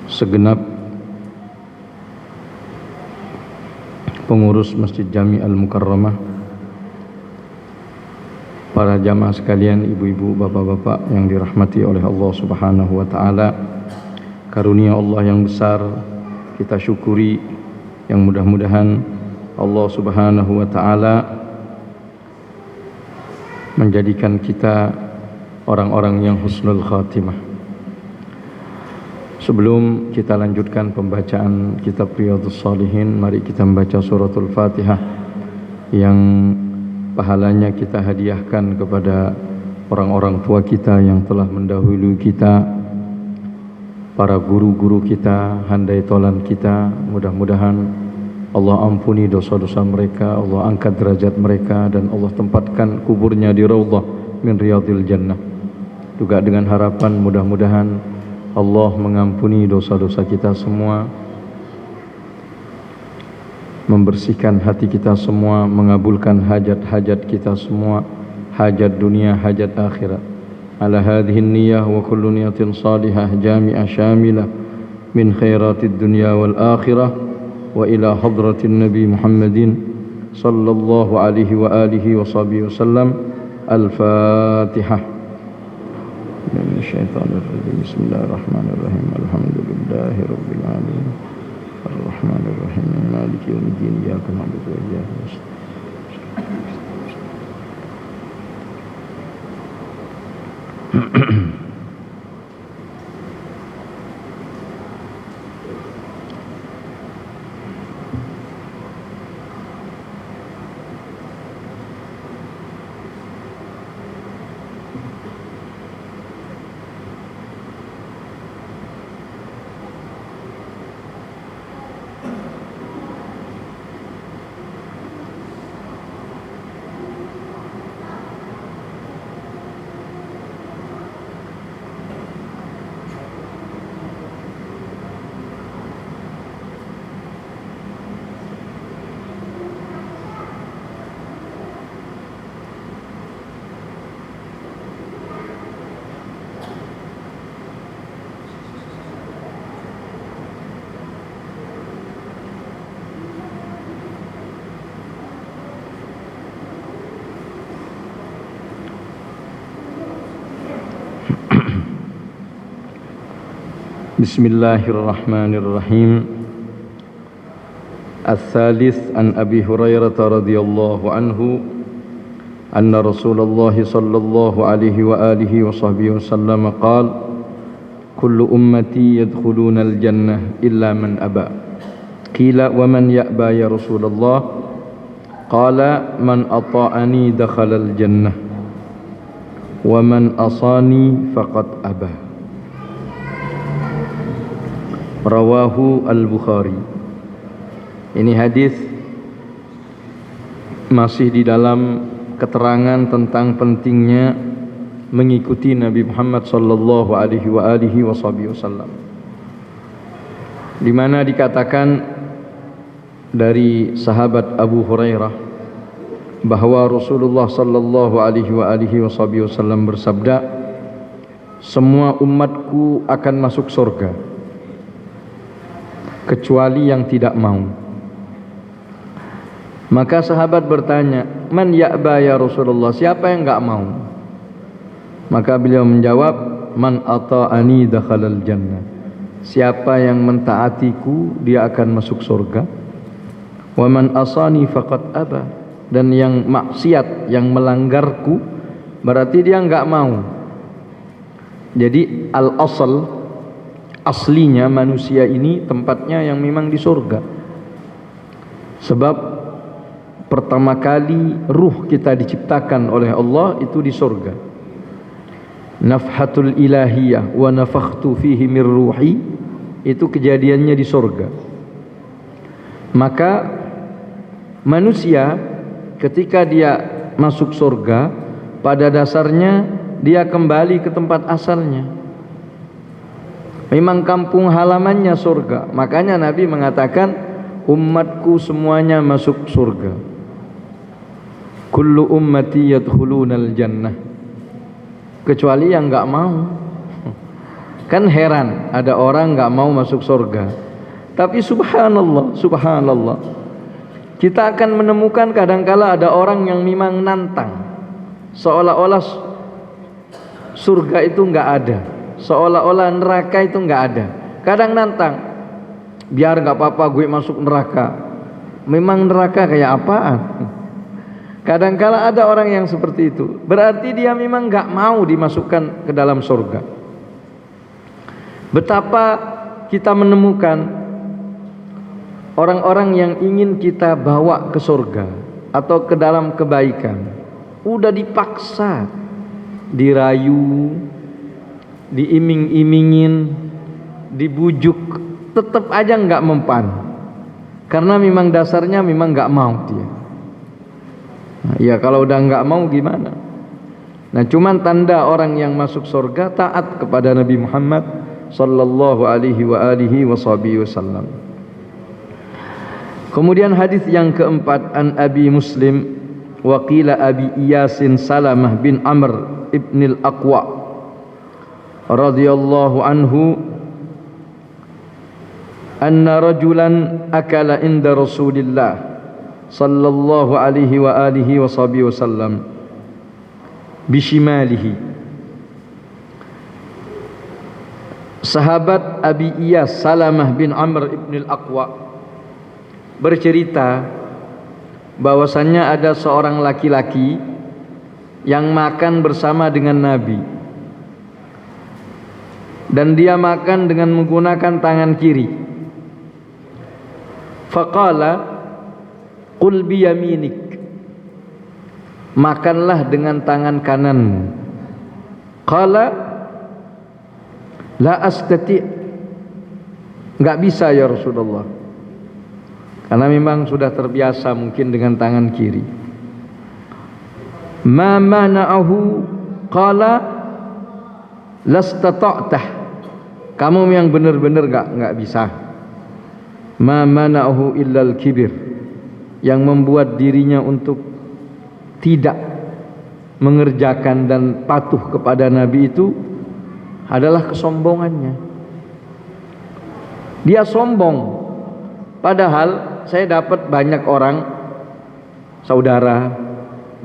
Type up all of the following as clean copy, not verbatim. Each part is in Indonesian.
segenap pengurus Masjid Jami Al-Mukarramah, para jamaah sekalian, ibu-ibu, bapak-bapak yang dirahmati oleh Allah Subhanahu wa taala. Karunia Allah yang besar kita syukuri, yang mudah-mudahan Allah Subhanahu wa taala menjadikan kita orang-orang yang husnul khatimah. Sebelum kita lanjutkan pembacaan kitab Riyadhus Shalihin, mari kita membaca suratul Fatihah yang pahalanya kita hadiahkan kepada orang-orang tua kita yang telah mendahului kita, para guru-guru kita, handai tolan kita. Mudah-mudahan Allah ampuni dosa-dosa mereka, Allah angkat derajat mereka, dan Allah tempatkan kuburnya di raudhah min riyadil jannah. Juga dengan harapan mudah-mudahan Allah mengampuni dosa-dosa kita semua, membersihkan hati kita semua, mengabulkan hajat-hajat kita semua, hajat dunia, hajat akhirat. Ala hadhihi niyyah wa kullu niyatin salihah jami'ah syamilah min khairatid dunya wal akhirah wa ila hadratin Nabi Muhammadin sallallahu alaihi wa alihi wa sahbihi wasallam. Al-Fatihah. Bismillahirrahmanirrahim. Alhamdulillahi rabbil alamin. Ar-Rahmanir-Rahim. Maliki yaumiddin. Iyyaka na'budu wa iyyaka nasta'in. Bismillahirrahmanirrahim. Al-Thalith an Abi Hurairah radhiyallahu anhu anna Rasulullah sallallahu alaihi wa alihi wa sahbihi wasallam qala kullu ummati yadkhuluna al-jannah illa man aba. Qila wa man ya'ba ya Rasulullah? Qala man ata'ani dakhala al-jannah wa man asani faqad aba. Rawahu Al-Bukhari. Ini hadis masih di dalam keterangan tentang pentingnya mengikuti Nabi Muhammad sallallahu alaihi wasallam, di mana dikatakan dari sahabat Abu Hurairah bahwa Rasulullah sallallahu alaihi wasallam bersabda, semua umatku akan masuk surga kecuali yang tidak mau. Maka sahabat bertanya, man ya'ba ya Rasulullah, siapa yang enggak mau? Maka beliau menjawab, man ata'ani dakhalal jannah, siapa yang mentaatiku dia akan masuk surga. Wa man asani faqad aba, dan yang maksiat, yang melanggarku, berarti dia enggak mau. Jadi al-asal, aslinya manusia ini tempatnya yang memang di surga. Sebab pertama kali ruh kita diciptakan oleh Allah itu di surga. Nafhatul ilahiyah wa nafakhtu fihi mir ruhi, itu kejadiannya di surga. Maka manusia ketika dia masuk surga, pada dasarnya dia kembali ke tempat asalnya. Memang kampung halamannya surga. Makanya Nabi mengatakan umatku semuanya masuk surga. Kullu ummati yadkhulunal jannah, kecuali yang enggak mau. Kan heran ada orang nggak mau masuk surga. Tapi subhanallah, subhanallah, kita akan menemukan kadangkala ada orang yang memang nantang, seolah-olah surga itu nggak ada, seolah-olah neraka itu nggak ada. Kadang nantang, biar nggak apa-apa gue masuk neraka. Memang neraka kayak apaan? Kadangkala ada orang yang seperti itu, berarti dia memang nggak mau dimasukkan ke dalam surga. Betapa kita menemukan orang-orang yang ingin kita bawa ke surga atau ke dalam kebaikan, udah dipaksa, dirayu, diiming-imingin, dibujuk, tetap aja nggak mempan, karena memang dasarnya memang nggak mau dia. Nah, ya kalau udah nggak mau gimana? Nah, cuman tanda orang yang masuk surga taat kepada Nabi Muhammad sallallahu alaihi wa alihi wasallam. Kemudian hadis yang keempat, an Abi Muslim wa qila Abi Iyasin Salamah bin Amr ibn al-Aqwa radhiyallahu anhu anna rajulan akala inda Rasulillah sallallahu alaihi wa alihi wasallam bishimalihi. Sahabat Abi Iyas Salamah bin Amr ibn al-Aqwa bercerita bahwasannya ada seorang laki-laki yang makan bersama dengan Nabi, dan dia makan dengan menggunakan tangan kiri. Faqala qul biyaminik, makanlah dengan tangan kananmu. Qala la astati', enggak bisa ya Rasulullah, karena memang sudah terbiasa mungkin dengan tangan kiri. Ma mana'ahu, qala lastata'tah, kamu yang benar-benar enggak bisa. Ma mana'ahu illal kibir, yang membuat dirinya untuk tidak mengerjakan dan patuh kepada Nabi itu adalah kesombongannya. Dia sombong, padahal saya dapat banyak orang, saudara,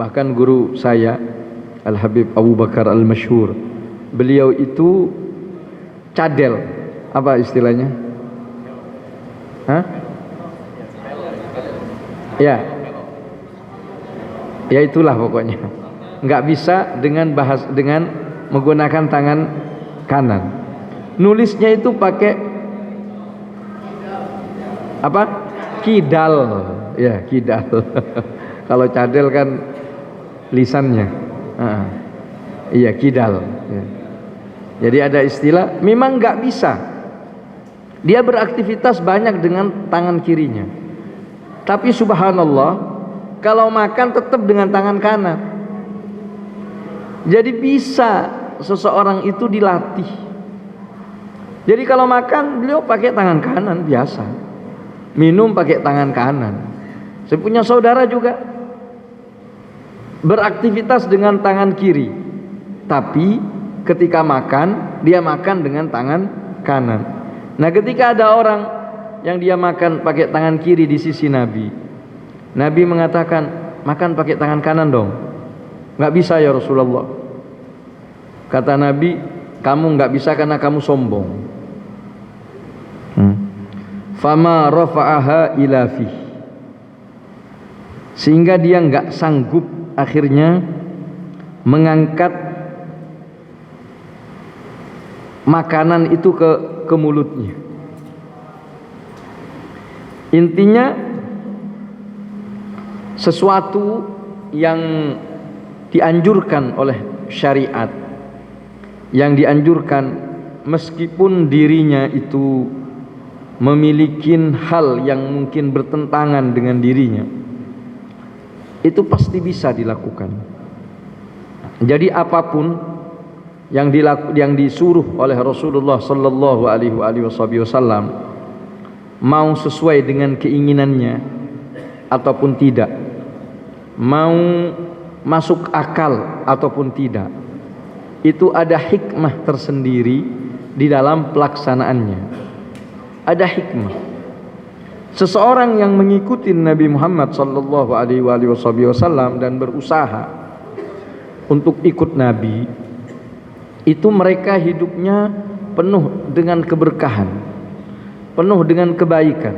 bahkan guru saya Al-Habib Abu Bakar Al-Masyhur, beliau itu cadel, apa istilahnya? Hah? Ya, ya itulah pokoknya, nggak bisa dengan menggunakan tangan kanan. Nulisnya itu pakai apa? Kidal, ya kidal. Kalau cadel kan lisannya, iya kidal. Ya. Jadi ada istilah, memang nggak bisa. Dia beraktivitas banyak dengan tangan kirinya, tapi subhanallah, kalau makan tetap dengan tangan kanan. Jadi bisa seseorang itu dilatih. Jadi kalau makan beliau pakai tangan kanan biasa, minum pakai tangan kanan. Saya punya saudara juga beraktivitas dengan tangan kiri, tapi ketika makan dia makan dengan tangan kanan. Nah, ketika ada orang yang dia makan pakai tangan kiri di sisi Nabi, Nabi mengatakan, makan pakai tangan kanan dong. Nggak bisa ya Rasulullah. Kata Nabi, kamu nggak bisa karena kamu sombong. Fama rafa'aha ila fih, sehingga dia nggak sanggup akhirnya mengangkat makanan itu ke mulutnya. Intinya sesuatu yang dianjurkan oleh syariat, yang dianjurkan meskipun dirinya itu memiliki hal yang mungkin bertentangan dengan dirinya, itu pasti bisa dilakukan. Jadi apapun yang disuruh oleh Rasulullah sallallahu alaihi wasallam, mau sesuai dengan keinginannya ataupun tidak, mau masuk akal ataupun tidak, itu ada hikmah tersendiri di dalam pelaksanaannya. Ada hikmah. Seseorang yang mengikuti Nabi Muhammad sallallahu alaihi wasallam dan berusaha untuk ikut Nabi, itu mereka hidupnya penuh dengan keberkahan, penuh dengan kebaikan,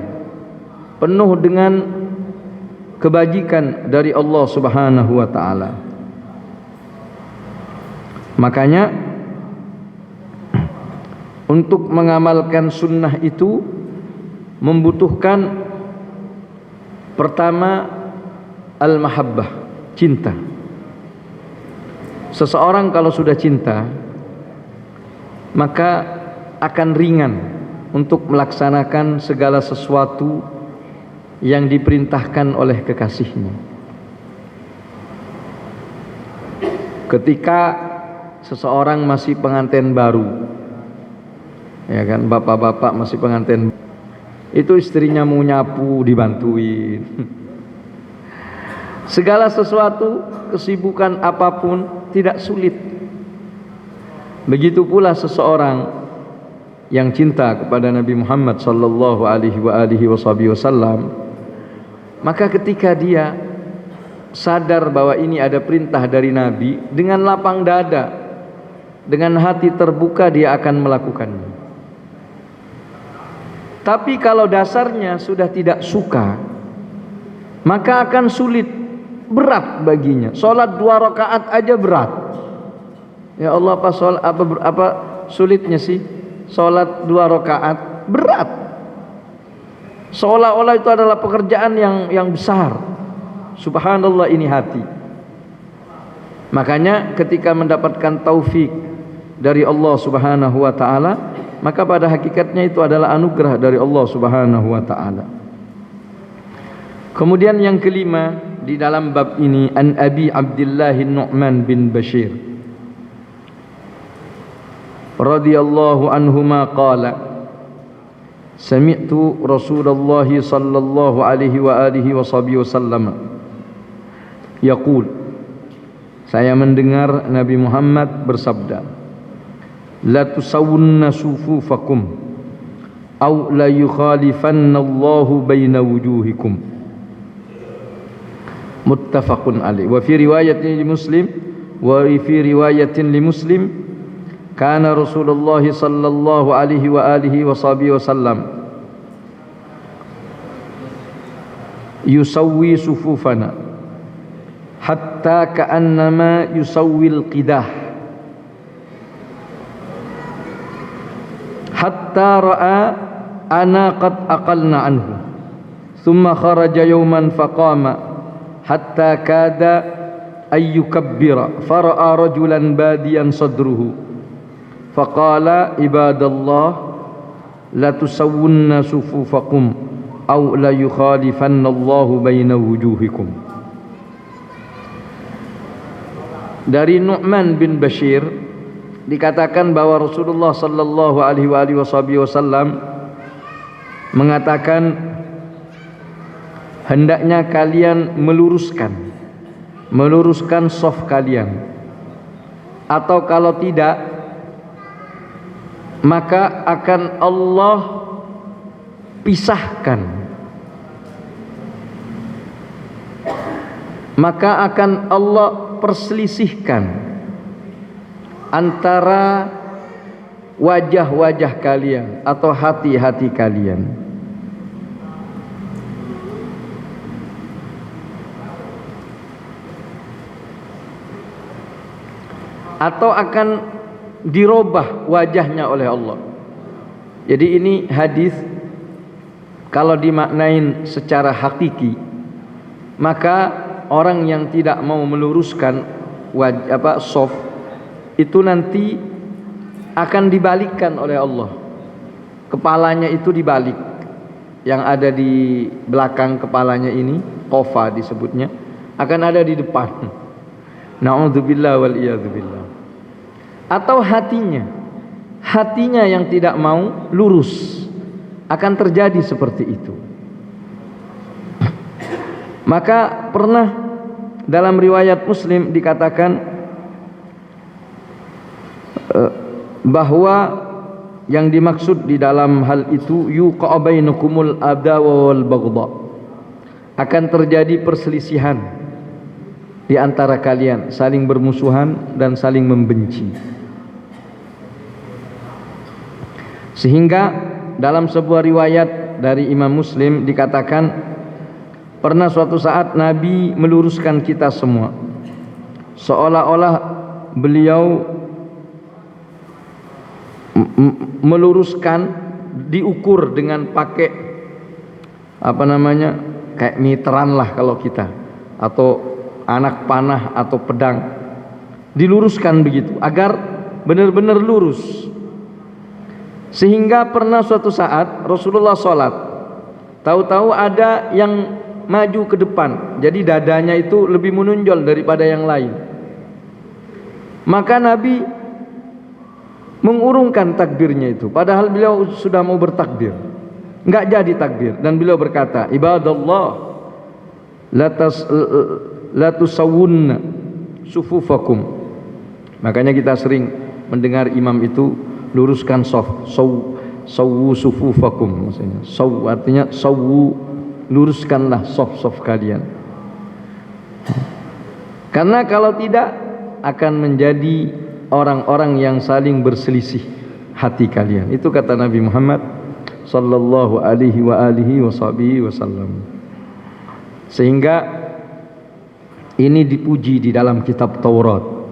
penuh dengan kebajikan dari Allah Subhanahu wa taala. Makanya untuk mengamalkan sunnah itu membutuhkan pertama al-mahabbah, cinta. Seseorang kalau sudah cinta, maka akan ringan untuk melaksanakan segala sesuatu yang diperintahkan oleh kekasihnya. Ketika seseorang masih pengantin baru, ya kan, bapak-bapak masih pengantin, itu istrinya mau nyapu dibantuin. Segala sesuatu, kesibukan apapun tidak sulit. Begitu pula seseorang yang cinta kepada Nabi Muhammad sallallahu alaihi wasallam, maka ketika dia sadar bahwa ini ada perintah dari Nabi, dengan lapang dada, dengan hati terbuka dia akan melakukannya. Tapi kalau dasarnya sudah tidak suka, maka akan sulit, berat baginya. Salat 2 rakaat aja berat. Ya Allah, apa sulitnya sih? Salat 2 rakaat berat. Seolah-olah itu adalah pekerjaan yang besar. Subhanallah, ini hati. Makanya ketika mendapatkan taufik dari Allah Subhanahu wa taala, maka pada hakikatnya itu adalah anugerah dari Allah Subhanahu wa taala. Kemudian yang kelima di dalam bab ini, an Abi Abdullah Nu'man bin Bashir radhiyallahu anhuma qala, sami'tu Rasulullah sallallahu alaihi wasallam yaqul, saya mendengar Nabi Muhammad bersabda, la tusawwunna sufufakum aw la yukhalifanna Allahu baina wujuhikum. Muttafaqun alaih. Wa fi riwayatin li Muslim, wa fi riwayatin li Muslim, kana Rasulullah sallallahu alaihi wasallam yusawwi sufufana hatta ka'annama yusawwil qidah hatta ra'a ana qad aqalna anhu thumma kharaja yawman faqama hatta kada ayyukabbira fara'a rajulan badiyan sadruhu faqala ibadallah la tusawwunna sufufakum aw la yukhalifanna Allahu baina wujuhikum. Dari Nu'man bin Bashir dikatakan bahwa Rasulullah sallallahu alaihi wasallam mengatakan, hendaknya kalian meluruskan shaf kalian, atau kalau tidak maka akan Allah pisahkan, maka akan Allah perselisihkan antara wajah-wajah kalian atau hati-hati kalian. Atau akan dirubah wajahnya oleh Allah. Jadi ini hadis kalau dimaknain secara hakiki, maka orang yang tidak mau meluruskan shaf itu nanti akan dibalikkan oleh Allah. Kepalanya itu dibalik, yang ada di belakang kepalanya ini, qafa disebutnya, akan ada di depan. Na'udzubillah wal iyadzubillah. Atau hatinya yang tidak mau lurus, akan terjadi seperti itu. Maka pernah dalam riwayat Muslim dikatakan bahwa yang dimaksud di dalam hal itu yuqa bainakumul adawa wal baghdha, akan terjadi perselisihan di antara kalian, saling bermusuhan dan saling membenci. Sehingga dalam sebuah riwayat dari Imam Muslim dikatakan, pernah suatu saat Nabi meluruskan kita semua, seolah-olah beliau meluruskan, diukur dengan pakai kayak meteran lah kalau kita, atau anak panah atau pedang, diluruskan begitu agar benar-benar lurus. Sehingga pernah suatu saat Rasulullah sholat, tahu-tahu ada yang maju ke depan, jadi dadanya itu lebih menonjol daripada yang lain. Maka Nabi mengurungkan takbirnya itu, padahal beliau sudah mau bertakbir, enggak jadi takbir, dan beliau berkata, ibadallah la tusawwunna sufufakum. Makanya kita sering mendengar imam itu luruskan sawwu sufufakum, maksudnya saw artinya sawwu, luruskanlah saf kalian, karena kalau tidak akan menjadi orang-orang yang saling berselisih hati kalian. Itu kata Nabi Muhammad sallallahu alaihi wasallam. Sehingga ini dipuji di dalam kitab Taurat.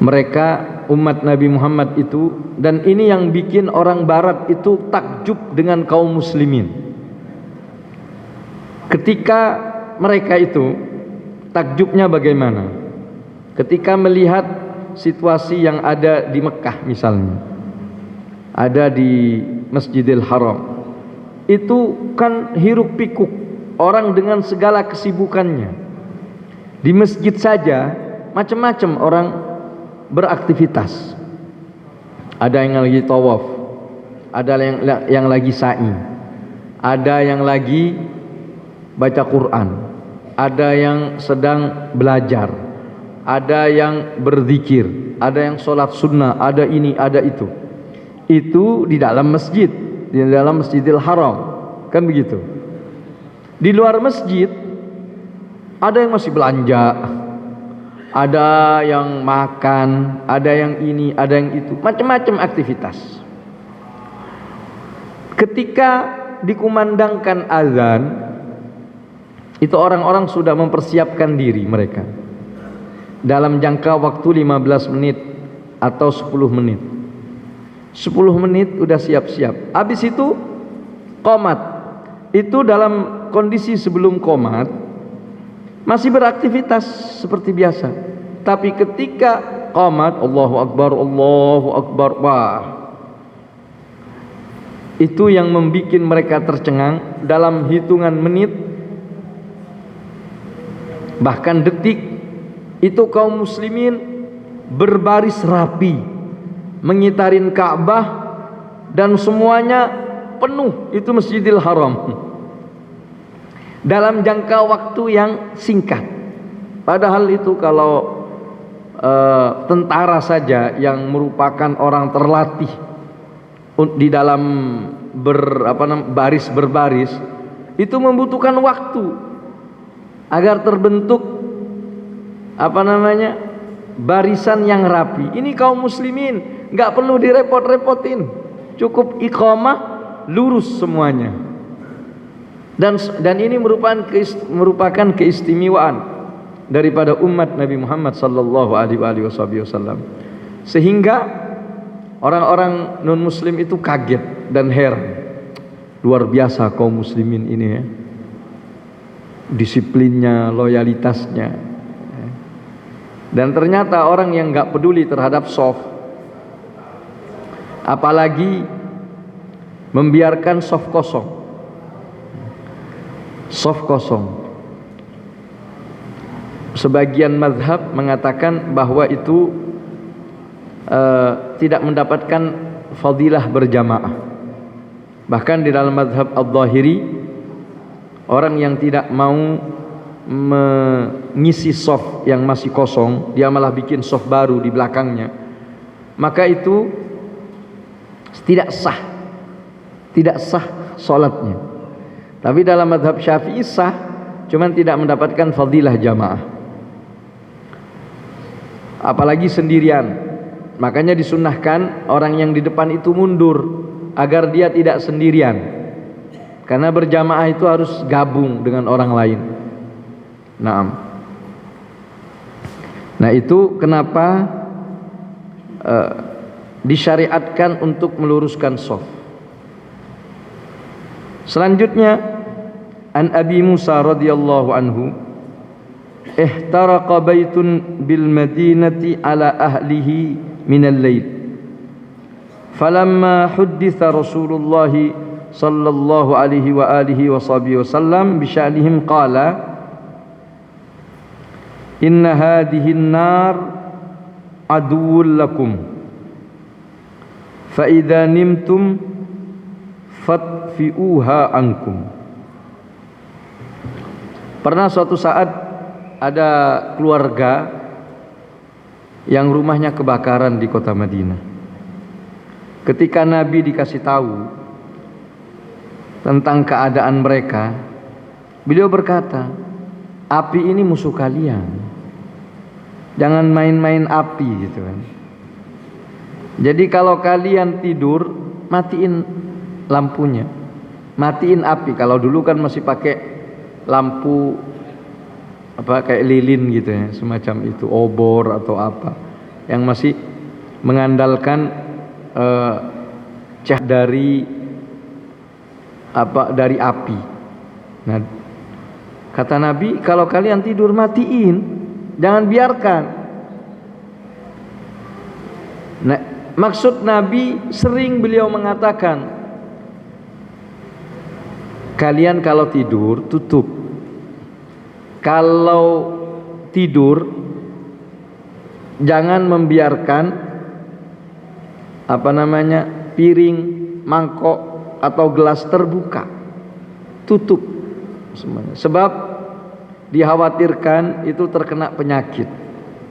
Mereka umat Nabi Muhammad itu, dan ini yang bikin orang barat itu takjub dengan kaum muslimin. Ketika mereka itu takjubnya bagaimana? Ketika melihat situasi yang ada di Mekah misalnya, ada di Masjidil Haram, itu kan hiruk pikuk orang dengan segala kesibukannya. Di masjid saja macam-macam orang beraktivitas. Ada yang lagi tawaf, ada yang lagi sa'i, ada yang lagi baca Quran, ada yang sedang belajar, ada yang berzikir, ada yang sholat sunnah, ada ini, ada itu. Itu di dalam masjid, di dalam Masjidil Haram, kan begitu. Di luar masjid ada yang masih belanja, ada yang makan, ada yang ini, ada yang itu, macam-macam aktivitas. Ketika dikumandangkan azan, itu orang-orang sudah mempersiapkan diri mereka dalam jangka waktu 15 menit atau 10 menit. 10 menit udah siap-siap. Habis itu qomat. Itu dalam kondisi sebelum qomat masih beraktivitas seperti biasa. Tapi ketika qomat, Allahu Akbar, wah, itu yang membuat mereka tercengang. Dalam hitungan menit, bahkan detik, itu kaum muslimin berbaris rapi mengitarin Ka'bah, dan semuanya penuh itu Masjidil Haram dalam jangka waktu yang singkat. Padahal itu kalau tentara saja yang merupakan orang terlatih di dalam baris berbaris, itu membutuhkan waktu agar terbentuk barisan yang rapi. Ini kaum muslimin nggak perlu direpot-repotin, cukup iqamah, lurus semuanya. Dan ini merupakan keistimewaan daripada umat Nabi Muhammad sallallahu alaihi wasallam, sehingga orang-orang non muslim itu kaget dan heran. Luar biasa kaum muslimin ini ya, disiplinnya, loyalitasnya. Dan ternyata orang yang nggak peduli terhadap shaf, apalagi membiarkan shaf kosong. Shaf kosong, sebagian mazhab mengatakan bahwa itu tidak mendapatkan fadilah berjamaah. Bahkan di dalam mazhab Al-Zahiri, orang yang tidak mau mengisi shaf yang masih kosong, dia malah bikin shaf baru di belakangnya, maka itu tidak sah salatnya. Tapi dalam mazhab Syafi'i sah, cuman tidak mendapatkan fadilah jamaah. Apalagi sendirian. Makanya disunnahkan orang yang di depan itu mundur agar dia tidak sendirian. Karena berjamaah itu harus gabung dengan orang lain. Nah itu kenapa disyariatkan untuk meluruskan shaf. Selanjutnya, an Abi Musa radhiyallahu anhu, ihtaraqa baitun bil madinati ala ahlihi min al-lail. Falamma hudditha Rasulullah sallallahu alaihi wa alihi wa sahbihi wasallam bi sya'nihim qala inna hadhihi an-nar aduwwun lakum fa idza nimtum fatfi'uha ankum. Pernah suatu saat ada keluarga yang rumahnya kebakaran di kota Madinah. Ketika Nabi dikasih tahu tentang keadaan mereka, beliau berkata, api ini musuh kalian, jangan main-main api gitu kan. Jadi kalau kalian tidur, matiin lampunya, matiin api. Kalau dulu kan masih pakai lampu kayak lilin gitu ya, semacam itu, obor atau apa, yang masih mengandalkan cahaya dari api. Nah, kata Nabi, kalau kalian tidur matiin, jangan biarkan. Nah, maksud Nabi sering beliau mengatakan, kalian kalau tidur tutup. Kalau tidur jangan membiarkan piring, mangkok atau gelas terbuka. Tutup semuanya. Sebab dikhawatirkan itu terkena penyakit.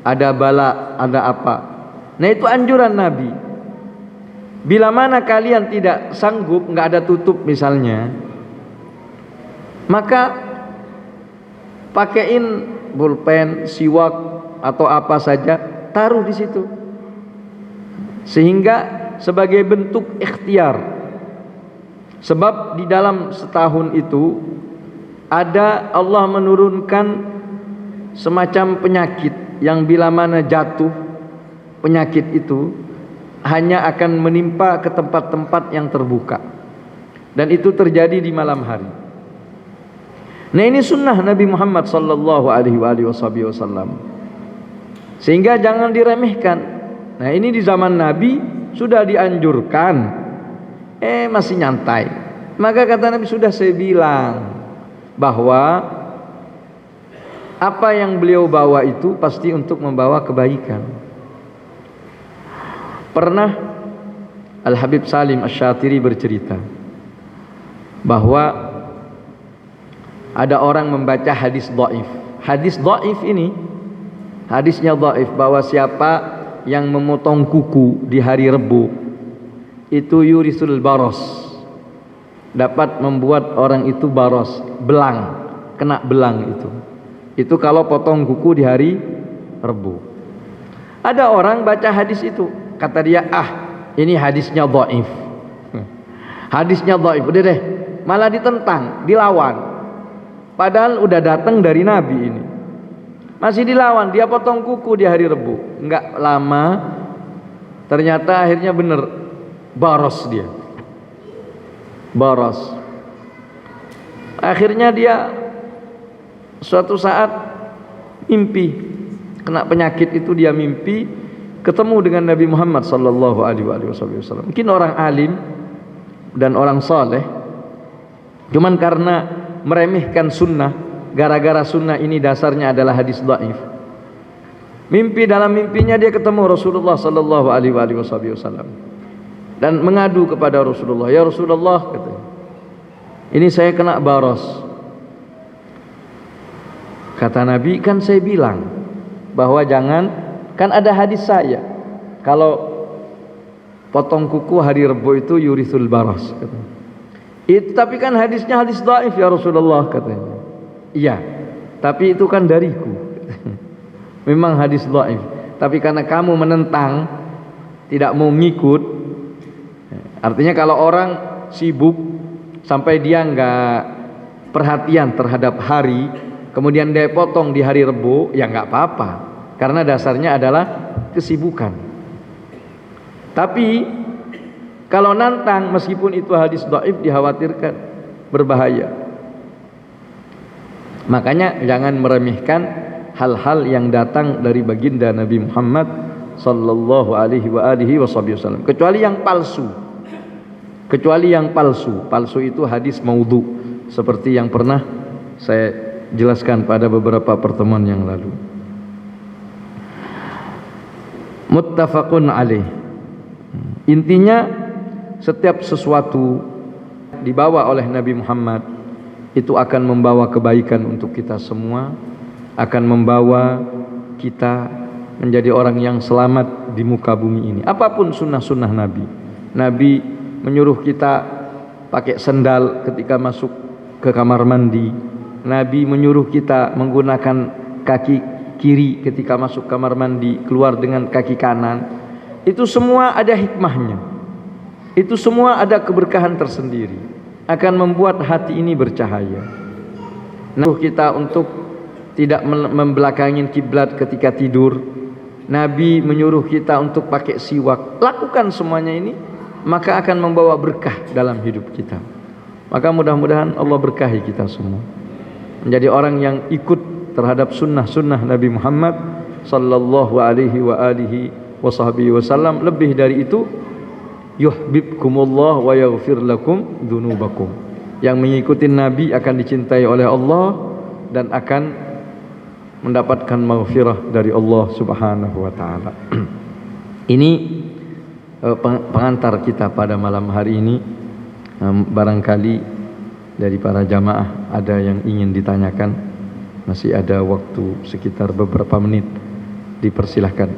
Ada bala, ada apa. Nah itu anjuran Nabi. Bila mana kalian tidak sanggup, nggak ada tutup misalnya, maka pakaiin pulpen, siwak atau apa saja, taruh di situ. Sehingga sebagai bentuk ikhtiar. Sebab di dalam setahun itu ada Allah menurunkan semacam penyakit yang bila mana jatuh penyakit itu hanya akan menimpa ke tempat-tempat yang terbuka. Dan itu terjadi di malam hari. Nah ini sunnah Nabi Muhammad sallallahu alaihi wasallam. Sehingga jangan diremehkan. Nah ini di zaman Nabi sudah dianjurkan, masih nyantai. Maka kata Nabi, sudah saya bilang bahwa apa yang beliau bawa itu pasti untuk membawa kebaikan. Pernah Al-Habib Salim Asy-Syatiri bercerita bahwa ada orang membaca hadis dhaif. Hadis dhaif ini, hadisnya dhaif, bahwa siapa yang memotong kuku di hari Rebu itu yurisul baros, dapat membuat orang itu baros, belang, kena belang itu. Itu kalau potong kuku di hari Rebu. Ada orang baca hadis itu, kata dia, ini hadisnya dhaif. Hadisnya dhaif, udah deh, malah ditentang, dilawan. Padahal udah datang dari Nabi ini, masih dilawan. Dia potong kuku di hari Rebu. Enggak lama ternyata akhirnya bener, baros dia, baros. Akhirnya dia suatu saat mimpi, kena penyakit itu, dia mimpi ketemu dengan Nabi Muhammad sallallahu alaihi wasallam. Mungkin orang alim dan orang saleh, cuman karena meremehkan sunnah, gara-gara sunnah ini dasarnya adalah hadis dhaif. Dalam mimpinya dia ketemu Rasulullah sallallahu alaihi wasallam dan mengadu kepada Rasulullah, ya Rasulullah, katanya, ini saya kena baros. Kata Nabi, kan saya bilang bahwa jangan, kan ada hadis saya, kalau potong kuku hari Rebo itu yurisul baras katanya. Itu tapi kan hadisnya hadis dhaif ya Rasulullah katanya. Iya, tapi itu kan dariku. Memang hadis dhaif, tapi karena kamu menentang, tidak mau ngikut. Artinya kalau orang sibuk sampai dia nggak perhatian terhadap hari, kemudian dia potong di hari Rebo, ya nggak apa-apa, karena dasarnya adalah kesibukan. Tapi kalau nantang, meskipun itu hadis dhaif, dikhawatirkan berbahaya. Makanya jangan meremehkan hal-hal yang datang dari baginda Nabi Muhammad sallallahu alaihi wasallam, kecuali yang palsu. Kecuali yang palsu. Palsu itu hadis maudhu, seperti yang pernah saya jelaskan pada beberapa pertemuan yang lalu. Muttafaqun alaih. Intinya setiap sesuatu dibawa oleh Nabi Muhammad itu akan membawa kebaikan untuk kita semua, akan membawa kita menjadi orang yang selamat di muka bumi ini. Apapun sunnah-sunnah Nabi. Nabi menyuruh kita pakai sendal ketika masuk ke kamar mandi. Nabi menyuruh kita menggunakan kaki kiri ketika masuk kamar mandi, keluar dengan kaki kanan. Itu semua ada hikmahnya. Itu semua ada keberkahan tersendiri, akan membuat hati ini bercahaya. Nabi kita untuk tidak membelakangin kiblat ketika tidur. Nabi menyuruh kita untuk pakai siwak. Lakukan semuanya ini, maka akan membawa berkah dalam hidup kita. Maka mudah-mudahan Allah berkahi kita semua, menjadi orang yang ikut terhadap sunnah-sunnah Nabi Muhammad sallallahu alaihi wasallam. Lebih dari itu, yuhibbukumullah wa yaghfir lakum dzunubakum. Yang mengikuti Nabi akan dicintai oleh Allah dan akan mendapatkan maghfirah dari Allah Subhanahu wa taala. Ini pengantar kita pada malam hari ini. Barangkali dari para jamaah ada yang ingin ditanyakan, masih ada waktu sekitar beberapa menit, dipersilahkan.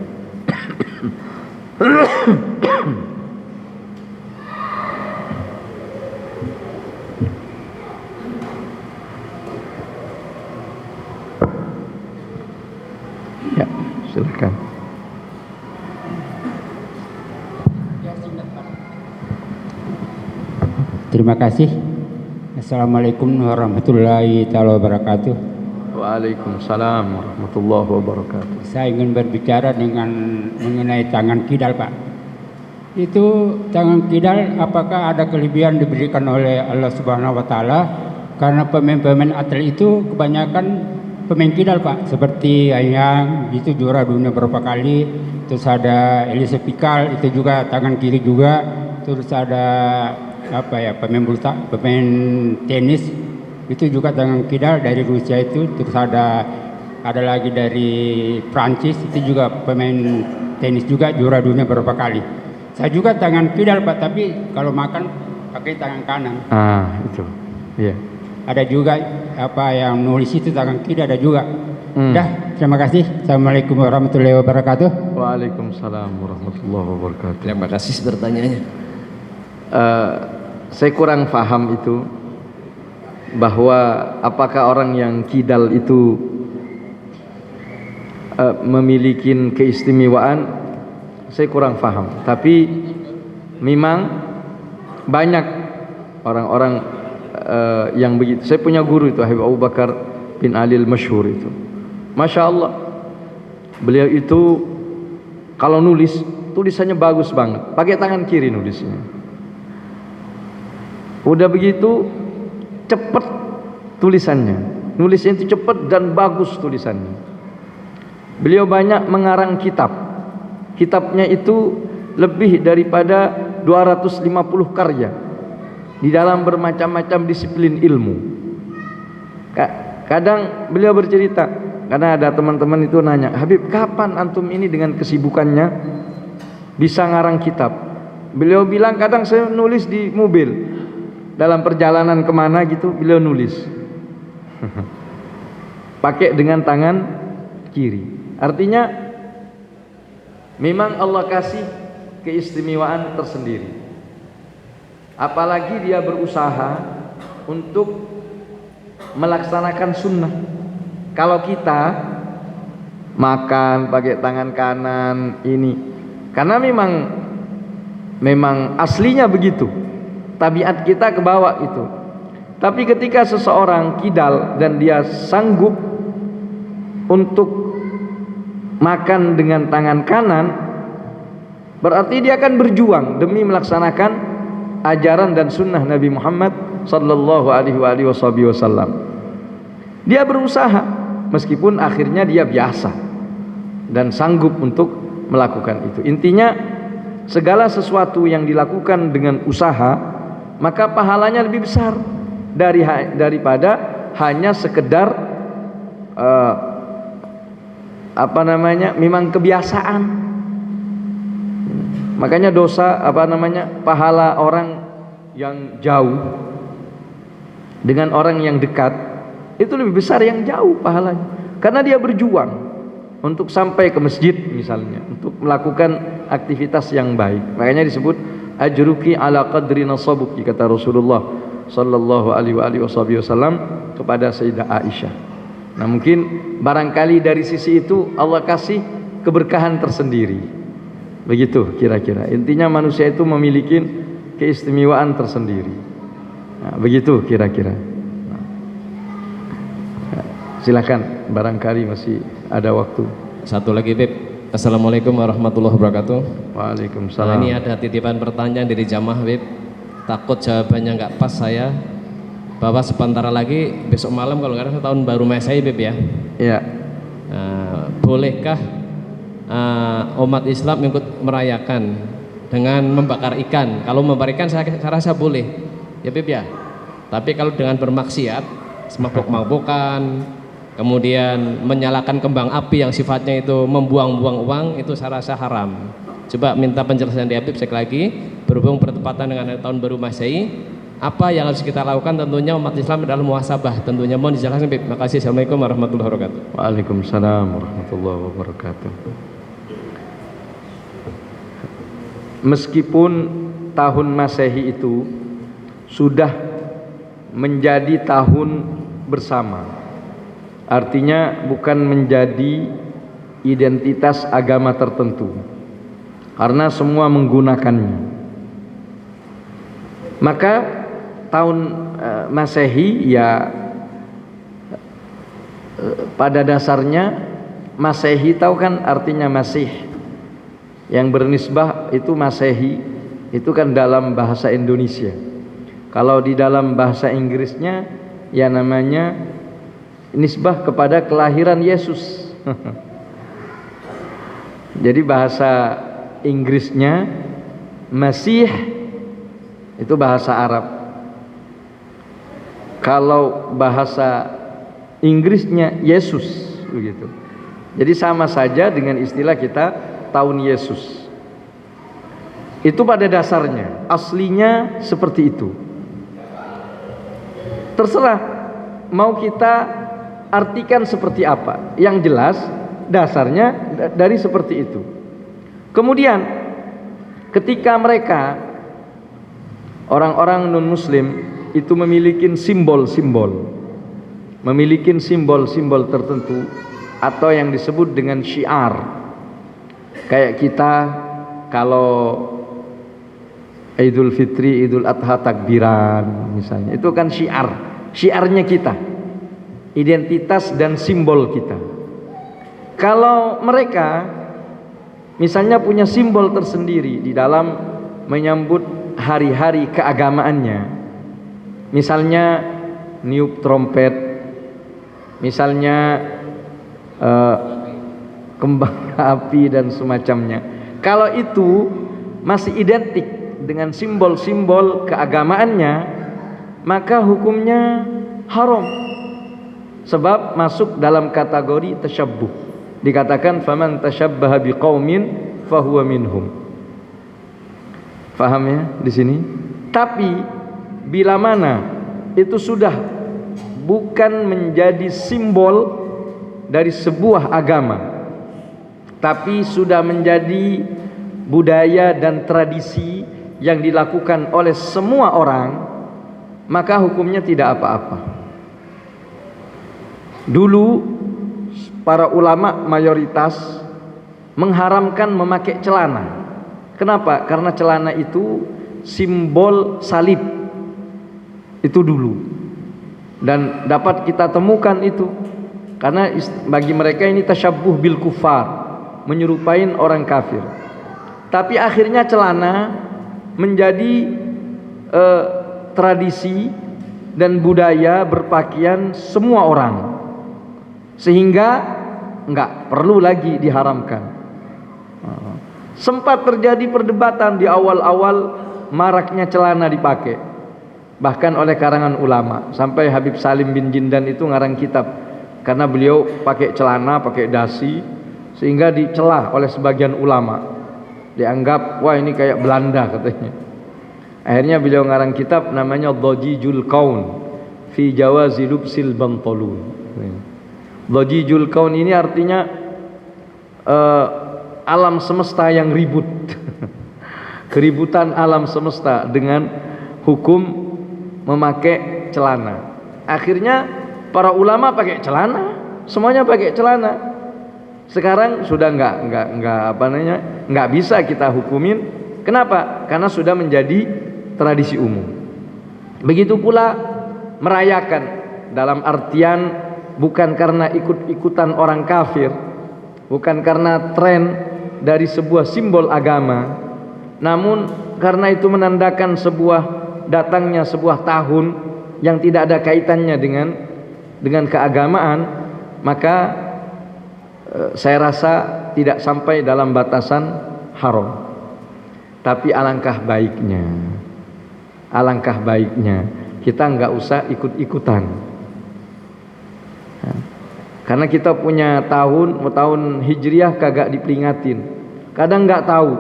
Ya, silakan. Terima kasih. Assalamualaikum warahmatullahi taala wabarakatuh. Waalaikumsalam warahmatullahi wabarakatuh. Saya ingin berbicara mengenai tangan kidal, Pak. Itu tangan kidal, apakah ada kelebihan diberikan oleh Allah Subhanahu wa taala? Karena pemain-pemain atlet itu kebanyakan pemain kidal, Pak. Seperti Ayang, itu juara dunia berapa kali. Terus ada Elisa Pikal, itu juga tangan kiri juga. Terus ada pemain tenis itu juga tangan kidal dari Rusia itu. Terus ada lagi dari Prancis, itu juga pemain tenis juga juara dunia berapa kali. Saya juga tangan kidal, Pak, tapi kalau makan pakai tangan kanan. Itu. Iya. Ada juga yang nulis itu tangan kiri ada juga. Dah, terima kasih. Assalamualaikum warahmatullahi wabarakatuh. Waalaikumsalam warahmatullahi wabarakatuh. Terima kasih bertanyanya. Saya kurang paham itu, bahwa apakah orang yang kidal itu memiliki keistimewaan. Saya kurang paham. Tapi memang banyak orang-orang yang begitu. Saya punya guru itu, Habib Abu Bakar bin Ali al-Masyhur itu. Masya Allah, beliau itu kalau nulis, tulisannya bagus banget. Pakai tangan kiri nulisnya. Udah begitu cepet tulisannya, nulisnya itu cepet dan bagus tulisannya. Beliau banyak mengarang kitab. Kitabnya itu lebih daripada 250 karya di dalam bermacam-macam disiplin ilmu. Kadang beliau bercerita, karena ada teman-teman itu nanya, Habib, kapan antum ini dengan kesibukannya bisa ngarang kitab? Beliau bilang, kadang saya nulis di mobil, dalam perjalanan kemana gitu, beliau nulis pakai dengan tangan kiri. Artinya memang Allah kasih keistimewaan tersendiri. Apalagi dia berusaha untuk melaksanakan sunnah. Kalau kita makan pakai tangan kanan ini, karena memang aslinya begitu, tabiat kita kebawa itu. Tapi ketika seseorang kidal dan dia sanggup untuk makan dengan tangan kanan, berarti dia akan berjuang demi melaksanakan ajaran dan sunnah Nabi Muhammad sallallahu alaihi wasallam. Dia berusaha meskipun akhirnya dia biasa dan sanggup untuk melakukan itu. Intinya segala sesuatu yang dilakukan dengan usaha, maka pahalanya lebih besar daripada hanya sekedar memang kebiasaan. Makanya pahala orang yang jauh dengan orang yang dekat itu lebih besar yang jauh pahalanya, karena dia berjuang untuk sampai ke masjid misalnya, untuk melakukan aktivitas yang baik. Makanya disebut ajruki ala qadri nasabuki, kata Rasulullah sallallahu alaihi wasallam kepada Sayyidah Aisyah. Nah, mungkin barangkali dari sisi itu Allah kasih keberkahan tersendiri. Begitu kira-kira. Intinya manusia itu memiliki keistimewaan tersendiri. Nah, begitu kira-kira. Nah, silakan, barangkali masih ada waktu. Satu lagi, Bib. Assalamualaikum warahmatullahi wabarakatuh. Waalaikumsalam. Nah, ini ada titipan pertanyaan dari jamaah, Bib. Takut jawabannya nggak pas saya, bahwa sebentar lagi besok malam kalau nggak salah tahun baru Masehi, Bib ya. Iya. Bolehkah umat Islam ikut merayakan dengan membakar ikan? Kalau membakar ikan saya rasa boleh, ya Bib ya. Tapi kalau dengan bermaksiat, semabuk-mabukan, kemudian menyalakan kembang api yang sifatnya itu membuang-buang uang, itu saya rasa haram. Coba minta penjelasan dari Habib sekali lagi, berhubung bertepatan dengan tahun baru Masehi, apa yang harus kita lakukan? Tentunya umat Islam adalah muhasabah. Tentunya mohon dijelaskan, Habib. Makasih. Assalamualaikum warahmatullahi wabarakatuh. Waalaikumsalam warahmatullahi wabarakatuh. Meskipun tahun Masehi itu sudah menjadi tahun bersama, artinya bukan menjadi identitas agama tertentu, karena semua menggunakannya. Maka tahun Masehi ya pada dasarnya Masehi, tahu kan artinya Masih, yang bernisbah itu Masehi itu kan dalam bahasa Indonesia. Kalau di dalam bahasa Inggrisnya ya namanya nisbah kepada kelahiran Yesus. Jadi bahasa Inggrisnya Masih itu bahasa Arab. Kalau bahasa Inggrisnya Yesus, begitu. Jadi sama saja dengan istilah kita tahun Yesus. Itu pada dasarnya, aslinya seperti itu. Terserah mau kita artikan seperti apa. Yang jelas dasarnya dari seperti itu. Kemudian ketika mereka orang-orang non-muslim itu memiliki simbol-simbol tertentu atau yang disebut dengan syiar. Kayak kita kalau Idul Fitri, Idul Adha takbiran misalnya, itu kan syiarnya kita, identitas dan simbol kita. Kalau mereka misalnya punya simbol tersendiri di dalam menyambut hari-hari keagamaannya, misalnya niup trompet, misalnya kembang api dan semacamnya. Kalau itu masih identik dengan simbol-simbol keagamaannya, maka hukumnya haram, sebab masuk dalam kategori tasyabbuh. Dikatakan faman tasyabbaha biqaumin fahuwa minhum. Faham ya di sini? Tapi bila mana itu sudah bukan menjadi simbol dari sebuah agama, tapi sudah menjadi budaya dan tradisi yang dilakukan oleh semua orang, maka hukumnya tidak apa-apa. Dulu para ulama mayoritas mengharamkan memakai celana. Kenapa? Karena celana itu simbol salib. Itu dulu. Dan dapat kita temukan itu. Karena bagi mereka ini tasyabbuh bil kufar, menyerupai orang kafir. Tapi akhirnya celana menjadi tradisi dan budaya berpakaian semua orang, sehingga enggak perlu lagi diharamkan. Sempat terjadi perdebatan di awal-awal maraknya celana dipakai, bahkan oleh karangan ulama, sampai Habib Salim bin Jindan itu ngarang kitab karena beliau pakai celana, pakai dasi, sehingga dicela oleh sebagian ulama, dianggap wah ini kayak Belanda katanya. Akhirnya beliau ngarang kitab namanya Dhajijul Kaun fi Jawazi Lubsil Bantolun. Dhajijul Kaun ini artinya alam semesta yang ribut. Keributan alam semesta dengan hukum memakai celana. Akhirnya para ulama pakai celana, semuanya pakai celana. Sekarang sudah enggak bisa kita hukumin. Kenapa? Karena sudah menjadi tradisi umum. Begitu pula merayakan, dalam artian bukan karena ikut-ikutan orang kafir, bukan karena tren dari sebuah simbol agama, namun karena itu menandakan datangnya sebuah tahun yang tidak ada kaitannya dengan keagamaan, maka saya rasa tidak sampai dalam batasan haram. Tapi alangkah baiknya kita nggak usah ikut-ikutan. Karena kita punya tahun hijriah kagak diperingatin. Kadang nggak tahu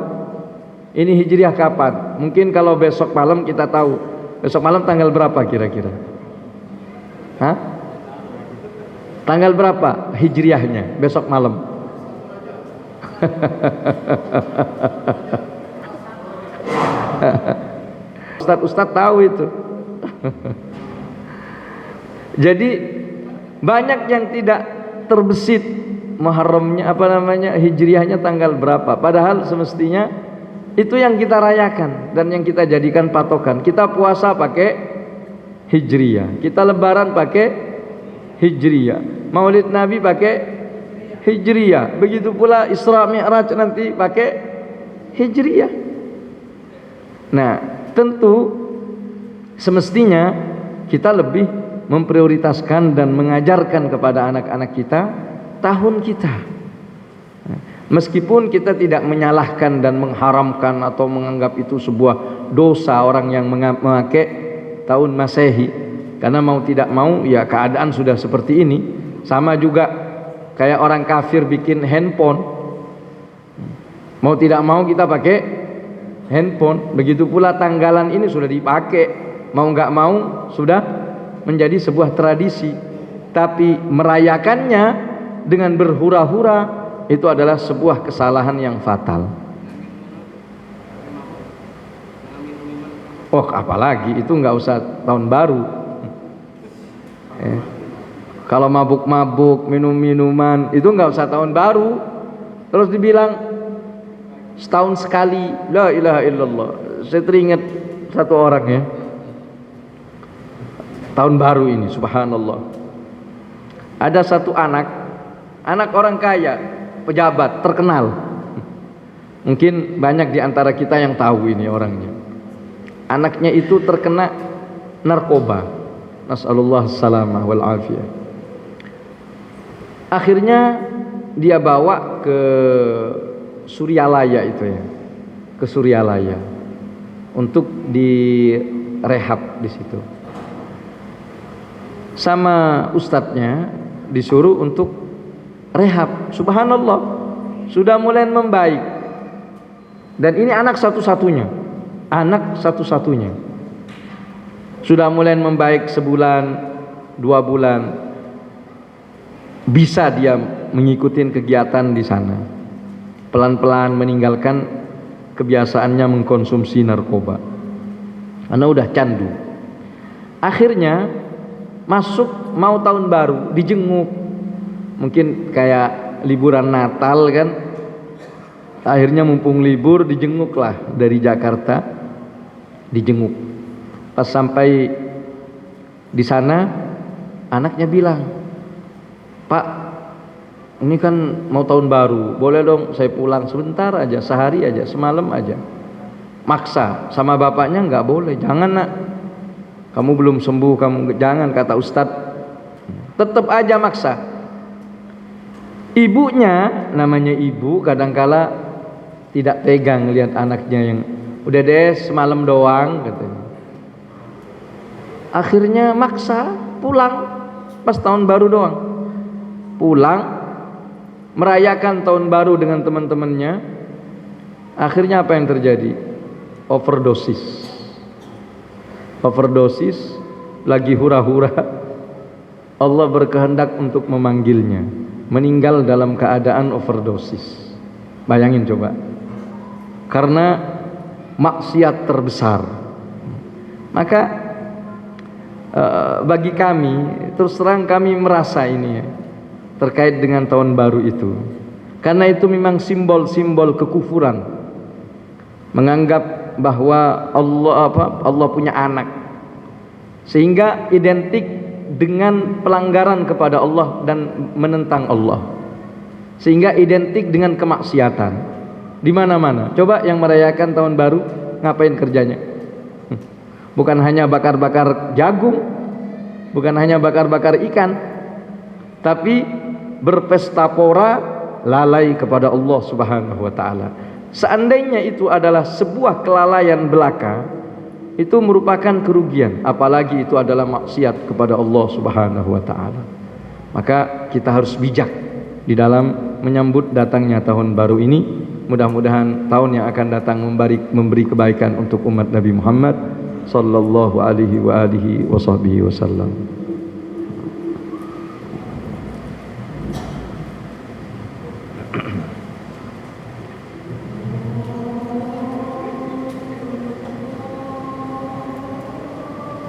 ini hijriah kapan. Mungkin kalau besok malam kita tahu. Besok malam tanggal berapa kira-kira? Hah? Tanggal berapa hijriahnya besok malam? Ustadz tahu itu. Jadi banyak yang tidak terbesit Muharramnya hijriahnya tanggal berapa, padahal semestinya itu yang kita rayakan dan yang kita jadikan patokan. Kita puasa pakai hijriah, kita lebaran pakai hijriah, maulid nabi pakai hijriah, begitu pula Isra Mi'raj nanti pakai hijriah. Nah, tentu semestinya kita lebih memprioritaskan dan mengajarkan kepada anak-anak kita tahun kita. Meskipun kita tidak menyalahkan dan mengharamkan atau menganggap itu sebuah dosa orang yang memakai tahun Masehi, karena mau tidak mau ya keadaan sudah seperti ini. Sama juga kayak orang kafir bikin handphone, mau tidak mau kita pakai handphone. Begitu pula tanggalan ini sudah dipakai, mau nggak mau sudah menjadi sebuah tradisi. Tapi merayakannya dengan berhura-hura itu adalah sebuah kesalahan yang fatal. Oh, apalagi itu nggak usah tahun baru. Kalau mabuk-mabuk, minum-minuman itu nggak usah tahun baru. Terus dibilang setahun sekali, la ilaha illallah. Saya teringat satu orang ya, tahun baru ini, subhanallah. Ada satu anak orang kaya, pejabat terkenal. Mungkin banyak di antara kita yang tahu ini orangnya. Anaknya itu terkena narkoba. Nasallallahu salamah wal afiyah. Akhirnya dia bawa ke Suryalaya itu ya. Ke Suryalaya untuk direhab di situ. Sama ustadznya disuruh untuk rehab. Subhanallah, sudah mulai membaik. Dan ini anak satu-satunya. Sudah mulai membaik sebulan, 2 bulan. Bisa dia mengikuti kegiatan di sana. Pelan-pelan meninggalkan kebiasaannya mengkonsumsi narkoba. Karena udah candu. Akhirnya masuk mau tahun baru, dijenguk. Mungkin kayak liburan Natal kan. Akhirnya mumpung libur dijenguk lah dari Jakarta. Dijenguk. Pas sampai di sana anaknya bilang, "Pak, ini kan mau tahun baru, boleh dong saya pulang sebentar aja, sehari aja, semalam aja." Maksa sama bapaknya, nggak boleh, jangan nak, kamu belum sembuh, kamu jangan, kata Ustadz. Tetap aja maksa. Ibunya, namanya ibu, kadangkala tidak tegang lihat anaknya yang udah deh semalam doang katanya. Akhirnya maksa pulang pas tahun baru doang. Pulang merayakan tahun baru dengan teman-temannya. Akhirnya apa yang terjadi? Overdosis. Overdosis, lagi hura-hura. Allah berkehendak untuk memanggilnya. Meninggal dalam keadaan overdosis. Bayangin coba. Karena maksiat terbesar. Maka bagi kami, terus terang kami merasa ini ya, terkait dengan tahun baru itu, karena itu memang simbol-simbol kekufuran, menganggap bahwa Allah punya anak, sehingga identik dengan pelanggaran kepada Allah dan menentang Allah, sehingga identik dengan kemaksiatan di mana-mana. Coba yang merayakan tahun baru ngapain kerjanya? Bukan hanya bakar-bakar jagung, bukan hanya bakar-bakar ikan, tapi berpesta pora, lalai kepada Allah Subhanahu wa taala. Seandainya itu adalah sebuah kelalaian belaka, itu merupakan kerugian, apalagi itu adalah maksiat kepada Allah Subhanahu wa taala. Maka kita harus bijak di dalam menyambut datangnya tahun baru ini. Mudah-mudahan tahun yang akan datang memberi kebaikan untuk umat Nabi Muhammad sallallahu alaihi wa alihi wa sahbihi wasallam.